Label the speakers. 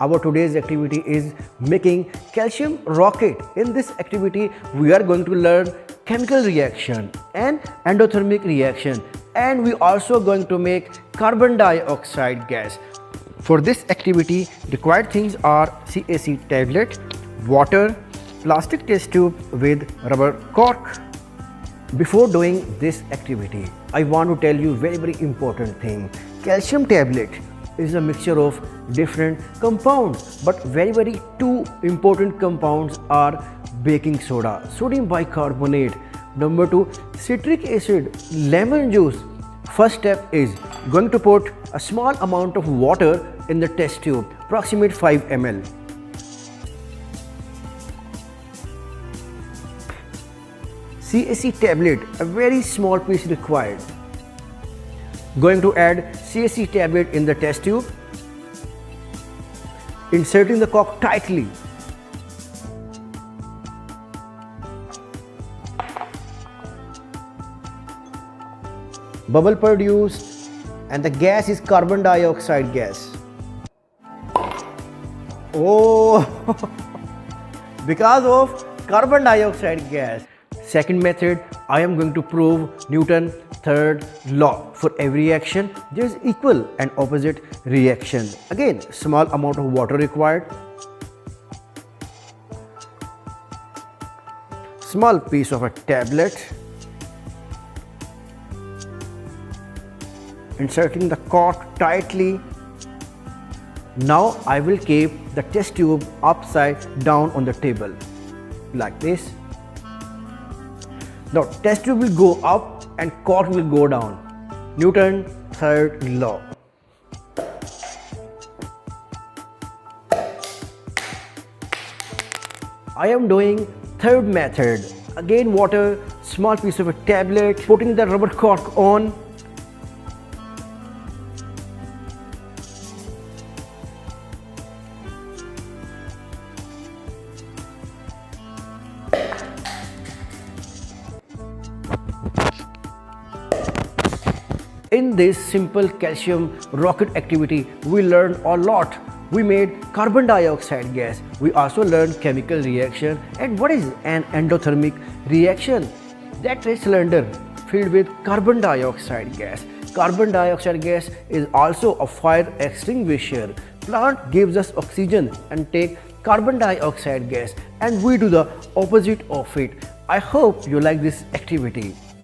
Speaker 1: Our today's activity is making calcium rocket. In this activity, we are going to learn chemical reaction and endothermic reaction, and we also going to make carbon dioxide gas. For this activity, required things are CAC tablet, water, plastic test tube with rubber cork. Before doing this activity, I want to tell you very important thing. Calcium tablet is a mixture of different compounds, but very two important compounds are baking soda, sodium bicarbonate, number 2 citric acid, lemon juice. First step is going to put a small amount of water in the test tube, approximate 5 ml. CAC tablet, a very small piece required. Going to add CAC tablet in the test tube, inserting the cork tightly. Bubble produced and the gas is carbon dioxide gas. Oh, because of carbon dioxide gas. Second method, I am going to prove Newton's third law. For every reaction, there is equal and opposite reaction. Again, small amount of water required. Small piece of a tablet. Inserting the cork tightly. Now I will keep the test tube upside down on the table, like this. Now test tube will go up and cork will go down. Newton's third law. I am doing third method. Again water, small piece of a tablet, putting the rubber cork on. In this simple calcium rocket activity, we learned a lot. We made carbon dioxide gas. We also learned chemical reaction and what is an endothermic reaction. That's a cylinder filled with carbon dioxide gas. Carbon dioxide gas is also a fire extinguisher. Plant gives us oxygen and take carbon dioxide gas, and we do the opposite of it. I hope you like this activity.